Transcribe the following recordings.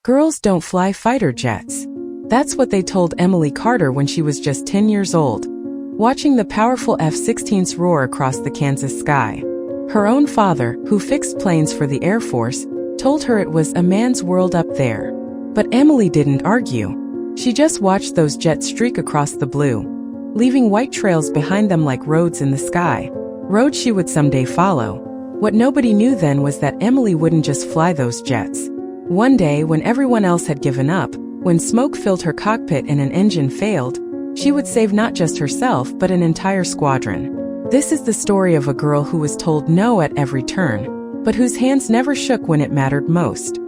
Girls don't fly fighter jets. That's what they told Emily Carter when she was just 10 years old, watching the powerful F-16s roar across the Kansas sky. Her own father, who fixed planes for the Air Force, told her it was a man's world up there. But Emily didn't argue. She just watched those jets streak across the blue, leaving white trails behind them like roads in the sky. Roads she would someday follow. What nobody knew then was that Emily wouldn't just fly those jets. One day, when everyone else had given up, when smoke filled her cockpit and an engine failed, she would save not just herself but an entire squadron. This is the story of a girl who was told no at every turn, but whose hands never shook when it mattered most.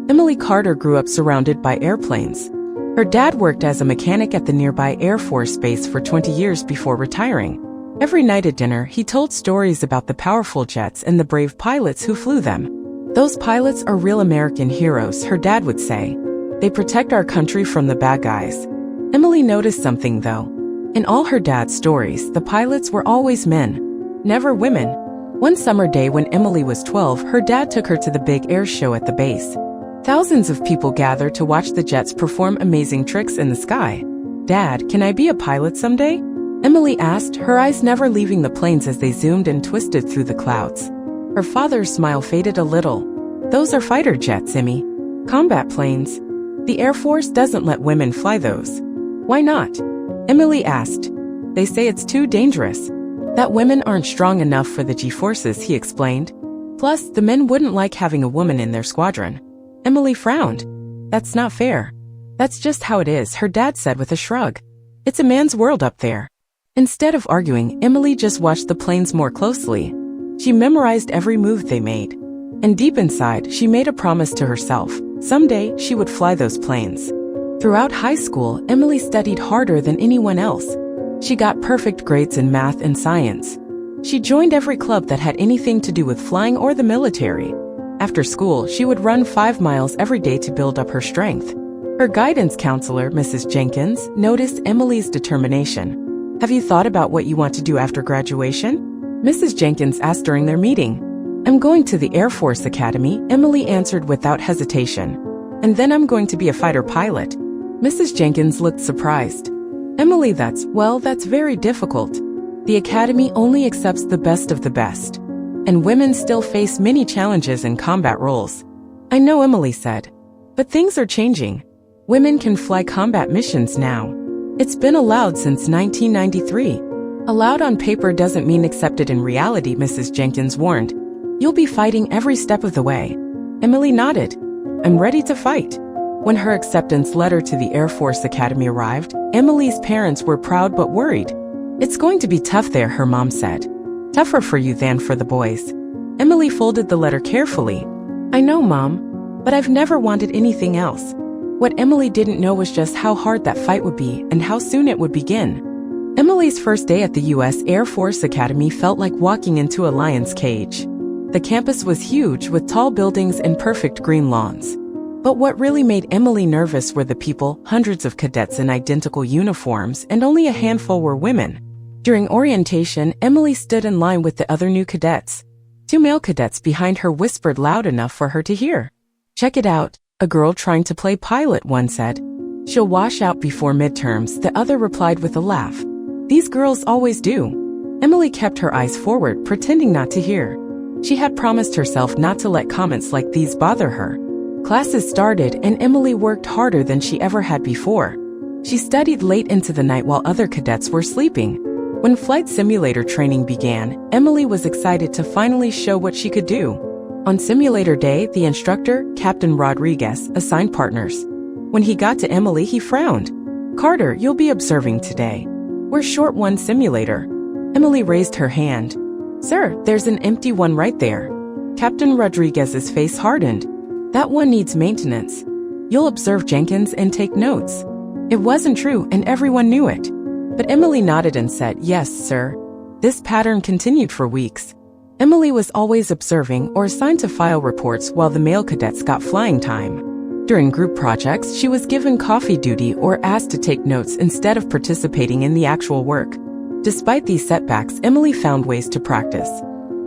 Emily Carter grew up surrounded by airplanes. Her dad worked as a mechanic at the nearby Air Force Base for 20 years before retiring. Every night at dinner, he told stories about the powerful jets and the brave pilots who flew them. "Those pilots are real American heroes," her dad would say. "They protect our country from the bad guys." Emily noticed something, though. In all her dad's stories, the pilots were always men, never women. One summer day when Emily was 12, her dad took her to the big air show at the base. Thousands of people gathered to watch the jets perform amazing tricks in the sky. "Dad, can I be a pilot someday?" Emily asked, her eyes never leaving the planes as they zoomed and twisted through the clouds. Her father's smile faded a little. "Those are fighter jets, Emmy. Combat planes. The Air Force doesn't let women fly those." "Why not?" Emily asked. "They say it's too dangerous. That women aren't strong enough for the G-forces," he explained. "Plus, the men wouldn't like having a woman in their squadron." Emily frowned. "That's not fair." "That's just how it is," her dad said with a shrug. "It's a man's world up there." Instead of arguing, Emily just watched the planes more closely. She memorized every move they made. And deep inside, she made a promise to herself. Someday, she would fly those planes. Throughout high school, Emily studied harder than anyone else. She got perfect grades in math and science. She joined every club that had anything to do with flying or the military. After school, she would run 5 miles every day to build up her strength. Her guidance counselor, Mrs. Jenkins, noticed Emily's determination. "Have you thought about what you want to do after graduation?" Mrs. Jenkins asked during their meeting. "I'm going to the Air Force Academy," Emily answered without hesitation. "And then I'm going to be a fighter pilot." Mrs. Jenkins looked surprised. "Emily, that's very difficult. The academy only accepts the best of the best. And women still face many challenges in combat roles." "I know," Emily said. "But things are changing. Women can fly combat missions now. It's been allowed since 1993. Allowed on paper doesn't mean accepted in reality," Mrs. Jenkins warned. "You'll be fighting every step of the way." Emily nodded. "I'm ready to fight." When her acceptance letter to the Air Force Academy arrived, Emily's parents were proud but worried. "It's going to be tough there," her mom said. "Tougher for you than for the boys." Emily folded the letter carefully. "I know, Mom, but I've never wanted anything else." What Emily didn't know was just how hard that fight would be and how soon it would begin. Emily's first day at the U.S. Air Force Academy felt like walking into a lion's cage. The campus was huge with tall buildings and perfect green lawns. But what really made Emily nervous were the people, hundreds of cadets in identical uniforms, and only a handful were women. During orientation, Emily stood in line with the other new cadets. 2 male cadets behind her whispered loud enough for her to hear. "Check it out, a girl trying to play pilot," one said. "She'll wash out before midterms," the other replied with a laugh. "These girls always do." Emily kept her eyes forward, pretending not to hear. She had promised herself not to let comments like these bother her. Classes started, and Emily worked harder than she ever had before. She studied late into the night while other cadets were sleeping. When flight simulator training began, Emily was excited to finally show what she could do. On simulator day, the instructor, Captain Rodriguez, assigned partners. When he got to Emily, he frowned. "Carter, you'll be observing today. We're short one simulator." Emily raised her hand. "Sir, there's an empty one right there." Captain Rodriguez's face hardened. "That one needs maintenance. You'll observe Jenkins and take notes." It wasn't true, and everyone knew it. But Emily nodded and said, "Yes, sir." This pattern continued for weeks. Emily was always observing or assigned to file reports while the male cadets got flying time. During group projects, she was given coffee duty or asked to take notes instead of participating in the actual work. Despite these setbacks, Emily found ways to practice.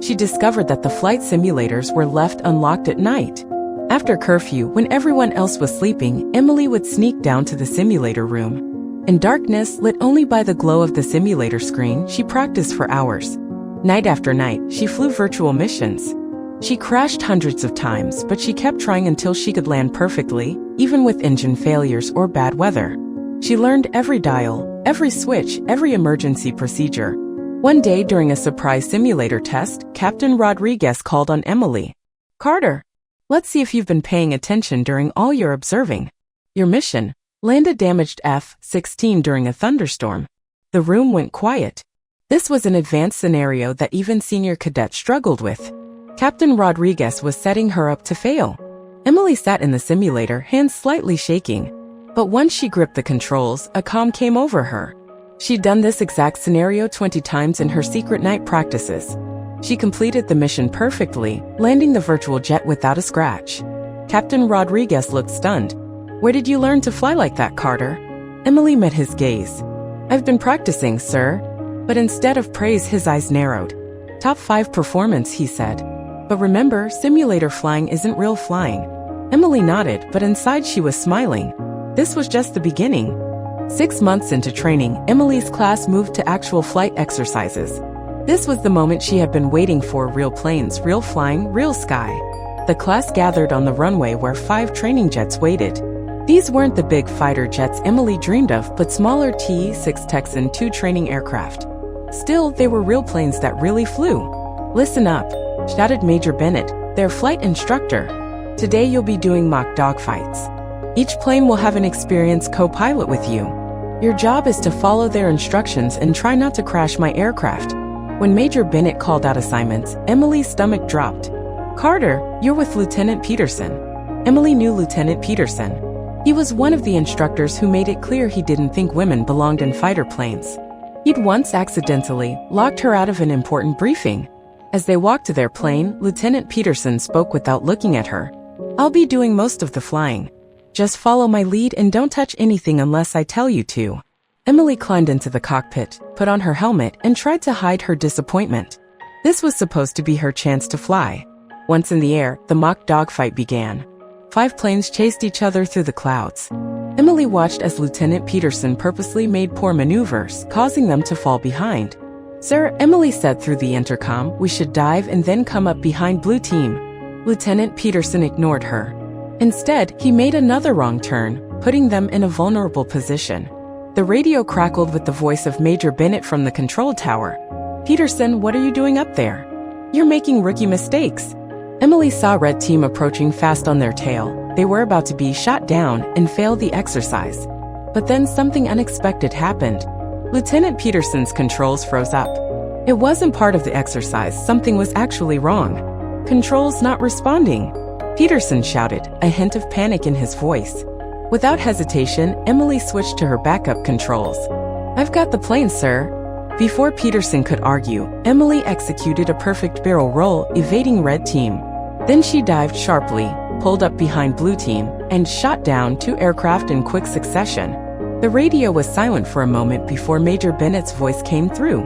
She discovered that the flight simulators were left unlocked at night. After curfew, when everyone else was sleeping, Emily would sneak down to the simulator room. In darkness, lit only by the glow of the simulator screen, she practiced for hours. Night after night, she flew virtual missions. She crashed hundreds of times, but she kept trying until she could land perfectly, even with engine failures or bad weather. She learned every dial, every switch, every emergency procedure. One day during a surprise simulator test, Captain Rodriguez called on Emily. "Carter, let's see if you've been paying attention during all your observing. Your mission: land a damaged F-16 during a thunderstorm." The room went quiet. This was an advanced scenario that even senior cadets struggled with. Captain Rodriguez was setting her up to fail. Emily sat in the simulator, hands slightly shaking. But once she gripped the controls, a calm came over her. She'd done this exact scenario 20 times in her secret night practices. She completed the mission perfectly, landing the virtual jet without a scratch. Captain Rodriguez looked stunned. "Where did you learn to fly like that, Carter?" Emily met his gaze. "I've been practicing, sir." But instead of praise, his eyes narrowed. "Top 5 performance," he said. "But remember, simulator flying isn't real flying." Emily nodded, but inside she was smiling. This was just the beginning. 6 months into training, Emily's class moved to actual flight exercises. This was the moment she had been waiting for: real planes, real flying, real sky. The class gathered on the runway where 5 training jets waited. These weren't the big fighter jets Emily dreamed of, but smaller T-6 Texan II training aircraft. Still, they were real planes that really flew. "Listen up," shouted Major Bennett, their flight instructor. "Today you'll be doing mock dogfights. Each plane will have an experienced co-pilot with you. Your job is to follow their instructions and try not to crash my aircraft." When Major Bennett called out assignments, Emily's stomach dropped. "Carter, you're with Lieutenant Peterson." Emily knew Lieutenant Peterson. He was one of the instructors who made it clear he didn't think women belonged in fighter planes. He'd once accidentally locked her out of an important briefing. As they walked to their plane, Lieutenant Peterson spoke without looking at her. "I'll be doing most of the flying. Just follow my lead and don't touch anything unless I tell you to." Emily climbed into the cockpit, put on her helmet, and tried to hide her disappointment. This was supposed to be her chance to fly. Once in the air, the mock dogfight began. 5 planes chased each other through the clouds. Emily watched as Lieutenant Peterson purposely made poor maneuvers, causing them to fall behind. "Sir," Emily said through the intercom, "we should dive and then come up behind blue team." Lieutenant Peterson ignored her. Instead, he made another wrong turn, putting them in a vulnerable position. The radio crackled with the voice of Major Bennett from the control tower. "Peterson, what are you doing up there? You're making rookie mistakes." Emily saw Red Team approaching fast on their tail. They were about to be shot down and fail the exercise. But then something unexpected happened. Lieutenant Peterson's controls froze up. It wasn't part of the exercise, something was actually wrong. "Controls not responding," Peterson shouted, a hint of panic in his voice. Without hesitation, Emily switched to her backup controls. "I've got the plane, sir." Before Peterson could argue, Emily executed a perfect barrel roll, evading Red Team. Then she dived sharply, pulled up behind Blue Team, and shot down 2 aircraft in quick succession. The radio was silent for a moment before Major Bennett's voice came through.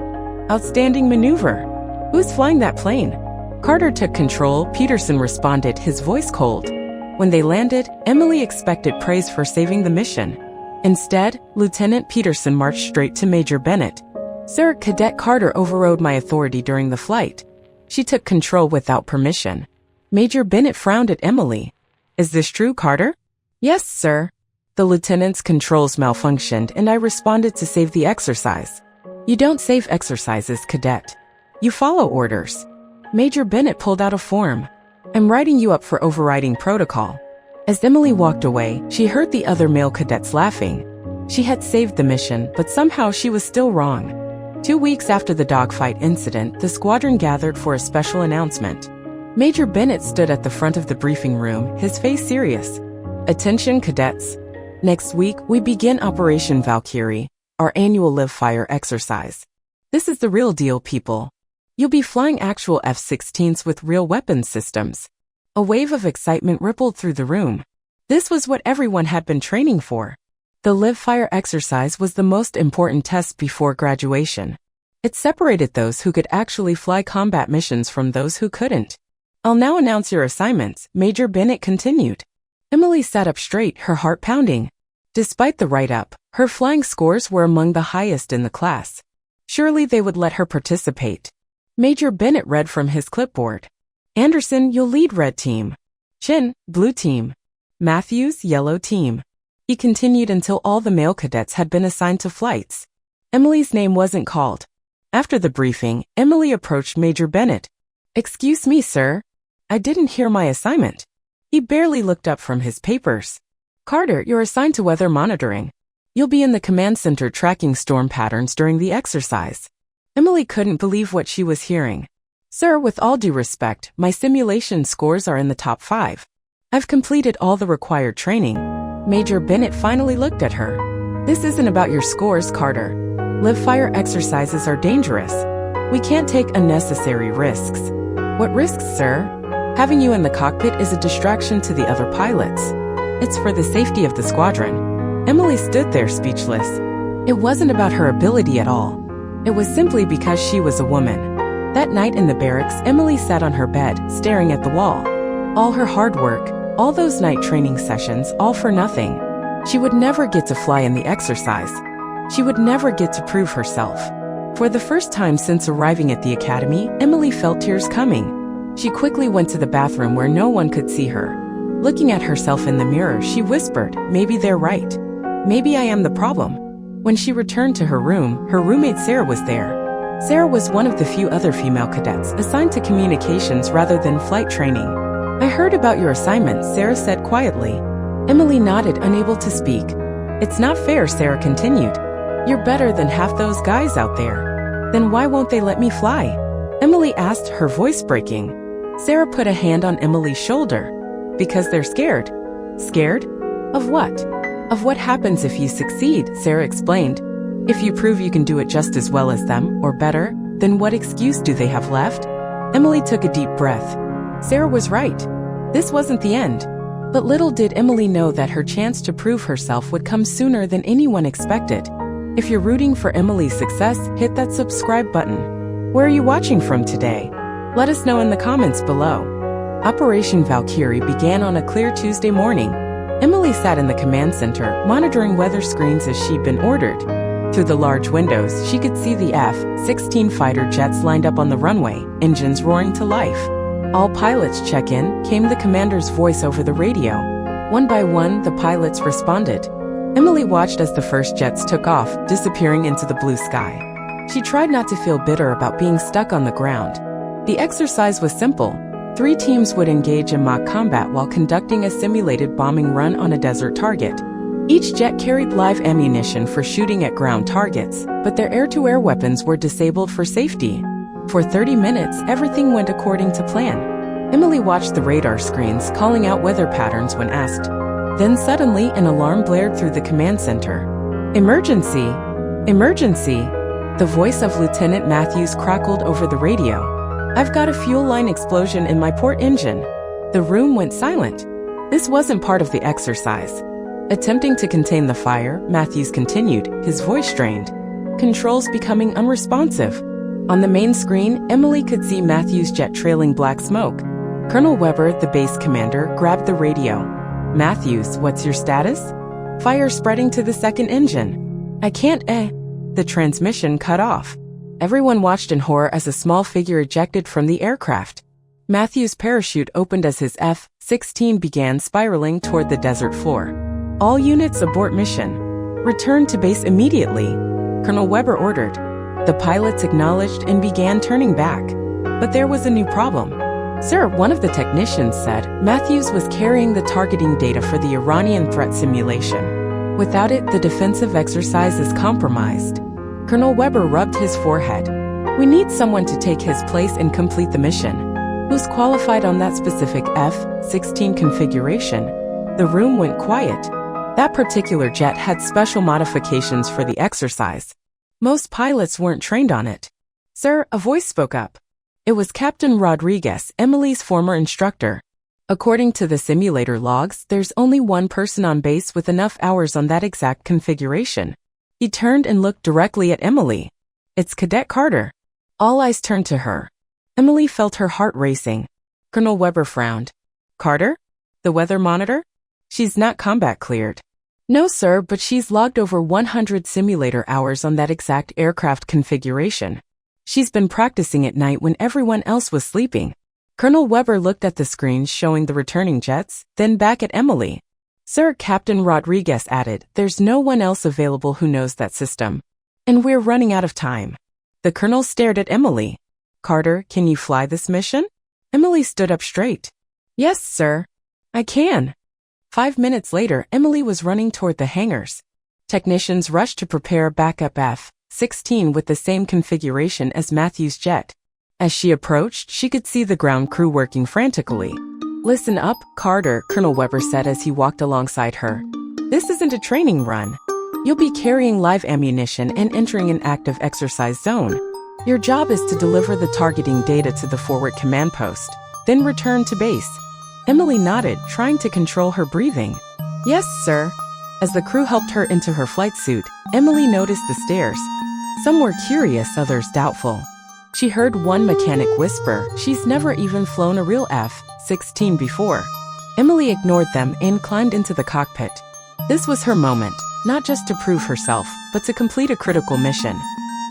"Outstanding maneuver. Who's flying that plane?" Carter took control, Peterson responded, his voice cold. When they landed, Emily expected praise for saving the mission. Instead, Lieutenant Peterson marched straight to Major Bennett. "Sir, Cadet Carter overrode my authority during the flight. She took control without permission." Major Bennett frowned at Emily. "Is this true, Carter?" "Yes, sir. The lieutenant's controls malfunctioned and I responded to save the exercise." "You don't save exercises, Cadet. You follow orders." Major Bennett pulled out a form. "I'm writing you up for overriding protocol." As Emily walked away, she heard the other male cadets laughing. She had saved the mission, but somehow she was still wrong. 2 weeks after the dogfight incident, the squadron gathered for a special announcement. Major Bennett stood at the front of the briefing room, his face serious. "Attention, cadets. Next week, we begin Operation Valkyrie, our annual live-fire exercise. This is the real deal, people. You'll be flying actual F-16s with real weapons systems." A wave of excitement rippled through the room. This was what everyone had been training for. The live-fire exercise was the most important test before graduation. It separated those who could actually fly combat missions from those who couldn't. I'll now announce your assignments, Major Bennett continued. Emily sat up straight, her heart pounding. Despite the write-up, her flying scores were among the highest in the class. Surely they would let her participate. Major Bennett read from his clipboard. Anderson, you'll lead red team. Chin, blue team. Matthews, yellow team. He continued until all the male cadets had been assigned to flights. Emily's name wasn't called. After the briefing, Emily approached Major Bennett. Excuse me, sir. I didn't hear my assignment. He barely looked up from his papers. Carter, you're assigned to weather monitoring. You'll be in the command center tracking storm patterns during the exercise. Emily couldn't believe what she was hearing. Sir, with all due respect, my simulation scores are in the top 5. I've completed all the required training. Major Bennett finally looked at her. This isn't about your scores, Carter. Live fire exercises are dangerous. We can't take unnecessary risks. What risks, sir? Having you in the cockpit is a distraction to the other pilots. It's for the safety of the squadron. Emily stood there speechless. It wasn't about her ability at all. It was simply because she was a woman. That night in the barracks, Emily sat on her bed, staring at the wall. All her hard work, all those night training sessions, all for nothing. She would never get to fly in the exercise. She would never get to prove herself. For the first time since arriving at the academy, Emily felt tears coming. She quickly went to the bathroom where no one could see her. Looking at herself in the mirror, she whispered, maybe they're right. Maybe I am the problem. When she returned to her room, her roommate Sarah was there. Sarah was one of the few other female cadets assigned to communications rather than flight training. I heard about your assignment, Sarah said quietly. Emily nodded, unable to speak. It's not fair, Sarah continued. You're better than half those guys out there. Then why won't they let me fly? Emily asked, her voice breaking. Sarah put a hand on Emily's shoulder. Because they're scared. Scared? Of what? Of what happens if you succeed, Sarah explained. If you prove you can do it just as well as them, or better, then what excuse do they have left? Emily took a deep breath. Sarah was right. This wasn't the end. But little did Emily know that her chance to prove herself would come sooner than anyone expected. If you're rooting for Emily's success, hit that subscribe button. Where are you watching from today? Let us know in the comments below. Operation Valkyrie began on a clear Tuesday morning. Emily sat in the command center, monitoring weather screens as she'd been ordered. Through the large windows, she could see the F-16 fighter jets lined up on the runway, engines roaring to life. All pilots check in, came the commander's voice over the radio. One by one, the pilots responded. Emily watched as the first jets took off, disappearing into the blue sky. She tried not to feel bitter about being stuck on the ground. The exercise was simple. 3 teams would engage in mock combat while conducting a simulated bombing run on a desert target. Each jet carried live ammunition for shooting at ground targets, but their air-to-air weapons were disabled for safety. For 30 minutes, everything went according to plan. Emily watched the radar screens, calling out weather patterns when asked. Then suddenly, an alarm blared through the command center. Emergency! Emergency! The voice of Lieutenant Matthews crackled over the radio. I've got a fuel line explosion in my port engine. The room went silent. This wasn't part of the exercise. Attempting to contain the fire, Matthews continued, his voice strained. Controls becoming unresponsive. On the main screen, Emily could see Matthews' jet trailing black smoke. Colonel Weber, the base commander, grabbed the radio. Matthews, what's your status? Fire spreading to the second engine. I can't, The transmission cut off. Everyone watched in horror as a small figure ejected from the aircraft. Matthews' parachute opened as his F-16 began spiraling toward the desert floor. All units abort mission. Return to base immediately, Colonel Weber ordered. The pilots acknowledged and began turning back. But there was a new problem. Sir, one of the technicians said, Matthews was carrying the targeting data for the Iranian threat simulation. Without it, the defensive exercise is compromised. Colonel Weber rubbed his forehead. We need someone to take his place and complete the mission. Who's qualified on that specific F-16 configuration? The room went quiet. That particular jet had special modifications for the exercise. Most pilots weren't trained on it. Sir, a voice spoke up. It was Captain Rodriguez, Emily's former instructor. According to the simulator logs, there's only one person on base with enough hours on that exact configuration. He turned and looked directly at Emily. It's Cadet Carter. All eyes turned to her. Emily felt her heart racing. Colonel Weber frowned. Carter? The weather monitor? She's not combat cleared. No, sir, but she's logged over 100 simulator hours on that exact aircraft configuration. She's been practicing at night when everyone else was sleeping. Colonel Weber looked at the screens showing the returning jets, then back at Emily. Sir, Captain Rodriguez added, there's no one else available who knows that system. And we're running out of time. The colonel stared at Emily. Carter, can you fly this mission? Emily stood up straight. Yes, sir. I can. 5 minutes later, Emily was running toward the hangars. Technicians rushed to prepare a backup F-16 with the same configuration as Matthew's jet. As she approached, she could see the ground crew working frantically. Listen up, Carter, Colonel Weber said as he walked alongside her. This isn't a training run. You'll be carrying live ammunition and entering an active exercise zone. Your job is to deliver the targeting data to the forward command post, then return to base. Emily nodded, trying to control her breathing. Yes, sir. As the crew helped her into her flight suit, Emily noticed the stares. Some were curious, others doubtful. She heard one mechanic whisper, she's never even flown a real F-16 before. Emily ignored them and climbed into the cockpit. This was her moment, not just to prove herself, but to complete a critical mission.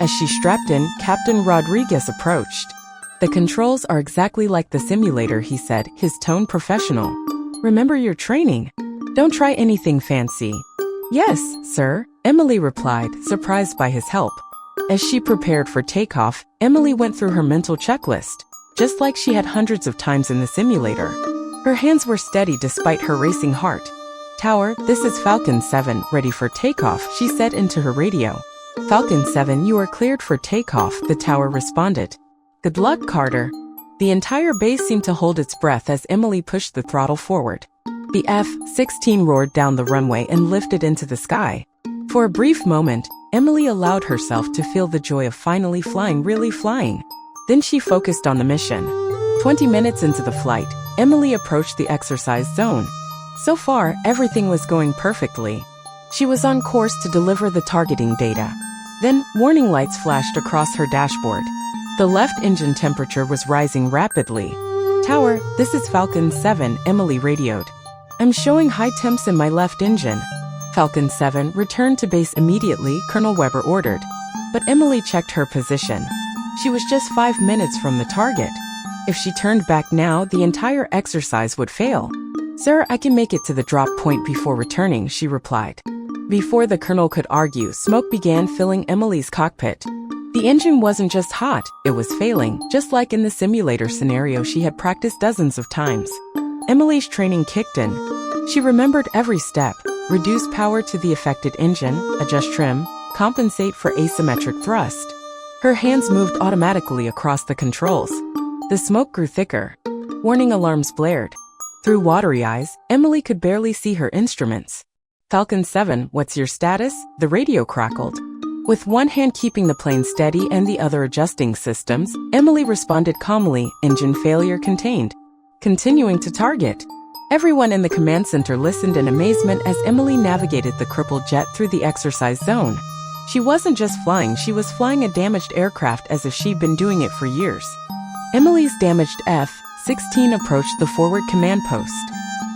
As she strapped in, Captain Rodriguez approached. The controls are exactly like the simulator, he said, his tone professional. Remember your training. Don't try anything fancy. Yes, sir, Emily replied, surprised by his help. As she prepared for takeoff, Emily went through her mental checklist, just like she had hundreds of times in the simulator. Her hands were steady despite her racing heart. Tower, this is Falcon 7, ready for takeoff, she said into her radio. Falcon 7, you are cleared for takeoff, the tower responded. Good luck, Carter. The entire base seemed to hold its breath as Emily pushed the throttle forward. The F-16 roared down the runway and lifted into the sky. For a brief moment, Emily allowed herself to feel the joy of finally flying, really flying. Then she focused on the mission. 20 minutes into the flight, Emily approached the exercise zone. So far, everything was going perfectly. She was on course to deliver the targeting data. Then, warning lights flashed across her dashboard. The left engine temperature was rising rapidly. Tower, this is Falcon 7, Emily radioed. I'm showing high temps in my left engine. Falcon 7, return to base immediately, Colonel Weber ordered. But Emily checked her position. She was just 5 minutes from the target. If she turned back now, the entire exercise would fail. Sir, I can make it to the drop point before returning, she replied. Before the colonel could argue, smoke began filling Emily's cockpit. The engine wasn't just hot, it was failing, just like in the simulator scenario she had practiced dozens of times. Emily's training kicked in. She remembered every step: reduce power to the affected engine, adjust trim, compensate for asymmetric thrust. Her hands moved automatically across the controls. The smoke grew thicker. Warning alarms blared. Through watery eyes, Emily could barely see her instruments. Falcon 7, what's your status? The radio crackled. With one hand keeping the plane steady and the other adjusting systems, Emily responded calmly, engine failure contained. Continuing to target. Everyone in the command center listened in amazement as Emily navigated the crippled jet through the exercise zone. She wasn't just flying, she was flying a damaged aircraft as if she'd been doing it for years. Emily's damaged F-16 approached the forward command post.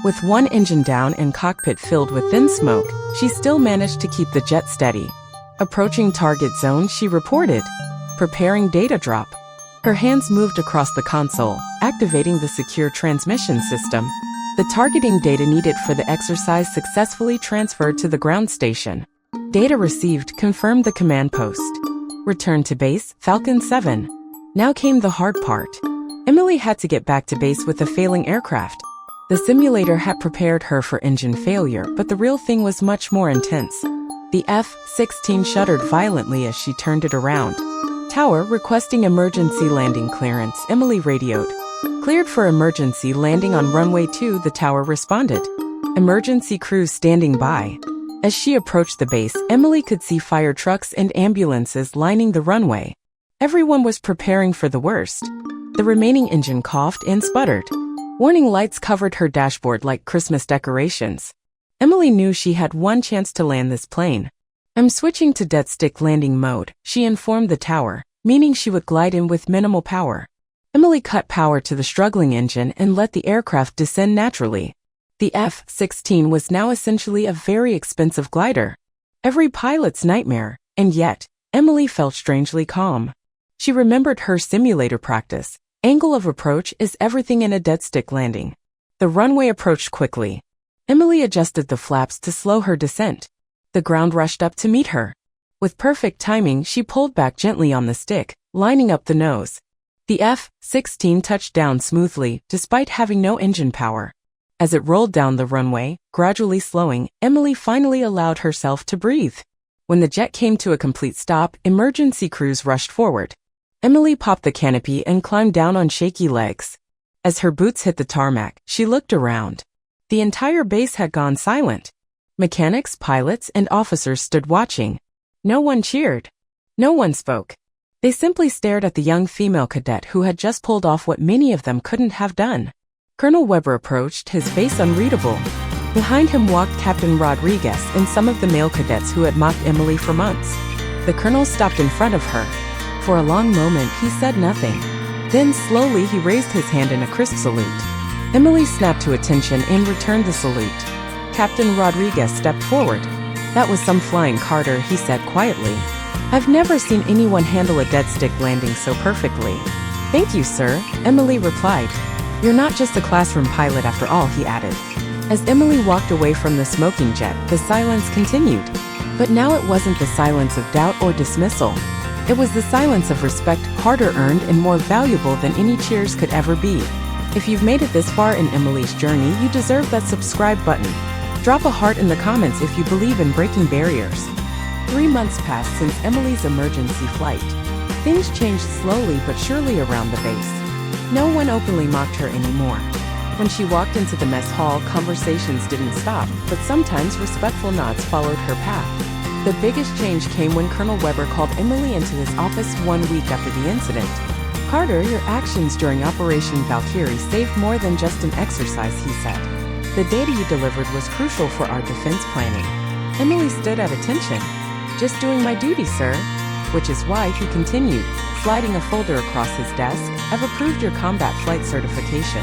With one engine down and cockpit filled with thin smoke, she still managed to keep the jet steady. Approaching target zone, she reported. Preparing data drop. Her hands moved across the console, activating the secure transmission system. The targeting data needed for the exercise successfully transferred to the ground station. Data received confirmed the command post. Return to base, Falcon 7. Now came the hard part. Emily had to get back to base with a failing aircraft. The simulator had prepared her for engine failure, but the real thing was much more intense. The F-16 shuddered violently as she turned it around. Tower, requesting emergency landing clearance, Emily radioed. Cleared for emergency landing on runway 2, the tower responded. Emergency crews standing by. As she approached the base, Emily could see fire trucks and ambulances lining the runway. Everyone was preparing for the worst. The remaining engine coughed and sputtered. Warning lights covered her dashboard like Christmas decorations. Emily knew she had one chance to land this plane. I'm switching to dead stick landing mode, she informed the tower, meaning she would glide in with minimal power. Emily cut power to the struggling engine and let the aircraft descend naturally. The F-16 was now essentially a very expensive glider. Every pilot's nightmare, and yet, Emily felt strangely calm. She remembered her simulator practice. Angle of approach is everything in a dead-stick landing. The runway approached quickly. Emily adjusted the flaps to slow her descent. The ground rushed up to meet her. With perfect timing, she pulled back gently on the stick, lining up the nose. The F-16 touched down smoothly, despite having no engine power. As it rolled down the runway, gradually slowing, Emily finally allowed herself to breathe. When the jet came to a complete stop, emergency crews rushed forward. Emily popped the canopy and climbed down on shaky legs. As her boots hit the tarmac, she looked around. The entire base had gone silent. Mechanics, pilots, and officers stood watching. No one cheered. No one spoke. They simply stared at the young female cadet who had just pulled off what many of them couldn't have done. Colonel Weber approached, his face unreadable. Behind him walked Captain Rodriguez and some of the male cadets who had mocked Emily for months. The colonel stopped in front of her. For a long moment, he said nothing. Then slowly he raised his hand in a crisp salute. Emily snapped to attention and returned the salute. Captain Rodriguez stepped forward. "That was some flying, Carter," he said quietly. "I've never seen anyone handle a dead stick landing so perfectly." "Thank you, sir," Emily replied. "You're not just a classroom pilot after all," he added. As Emily walked away from the smoking jet, the silence continued. But now it wasn't the silence of doubt or dismissal. It was the silence of respect, harder earned and more valuable than any cheers could ever be. If you've made it this far in Emily's journey, you deserve that subscribe button. Drop a heart in the comments if you believe in breaking barriers. 3 months passed since Emily's emergency flight. Things changed slowly but surely around the base. No one openly mocked her anymore. When she walked into the mess hall, conversations didn't stop, but sometimes respectful nods followed her path. The biggest change came when Colonel Weber called Emily into his office 1 week after the incident. "Carter, your actions during Operation Valkyrie saved more than just an exercise," he said. "The data you delivered was crucial for our defense planning." Emily stood at attention. "Just doing my duty, sir." Which is why he continued, sliding a folder across his desk. "I've approved your combat flight certification.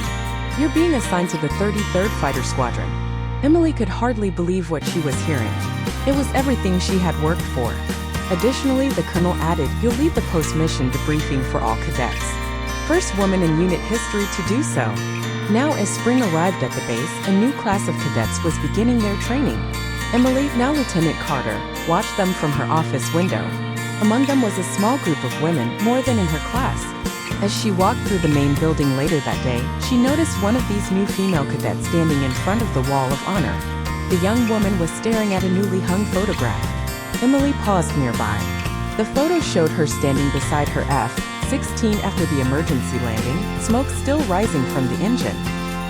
You're being assigned to the 33rd Fighter Squadron." Emily could hardly believe what she was hearing. It was everything she had worked for. Additionally, the colonel added, "You'll lead the post-mission debriefing for all cadets. First woman in unit history to do so." Now, as spring arrived at the base, a new class of cadets was beginning their training. Emily, now Lieutenant Carter, watched them from her office window. Among them was a small group of women, more than in her class. As she walked through the main building later that day, she noticed one of these new female cadets standing in front of the Wall of Honor. The young woman was staring at a newly hung photograph. Emily paused nearby. The photo showed her standing beside her F-16 after the emergency landing, smoke still rising from the engine.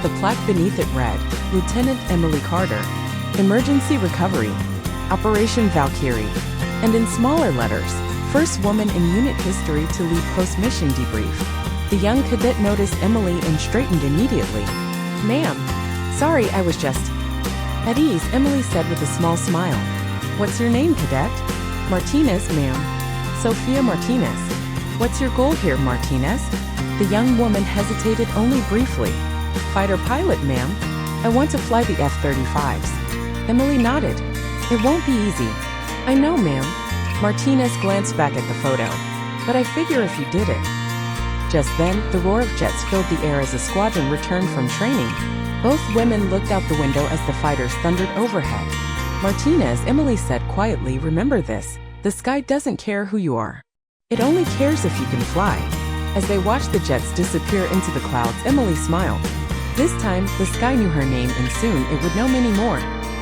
The plaque beneath it read, "Lieutenant Emily Carter, Emergency Recovery, Operation Valkyrie," and in smaller letters, "First woman in unit history to lead post-mission debrief." The young cadet noticed Emily and straightened immediately. "Ma'am, sorry, I was just..." At ease, Emily said with a small smile. "What's your name, cadet?" "Martinez, ma'am." "Sophia Martinez. What's your goal here, Martinez?" The young woman hesitated only briefly. "Fighter pilot, ma'am. I want to fly the F-35s." Emily nodded. "It won't be easy." "I know, ma'am." Martinez glanced back at the photo. "But I figure if you did it." Just then, the roar of jets filled the air as the squadron returned from training. Both women looked out the window as the fighters thundered overhead. "Martinez," Emily said quietly, "remember this. The sky doesn't care who you are. It only cares if you can fly." As they watched the jets disappear into the clouds, Emily smiled. This time, the sky knew her name and soon it would know many more.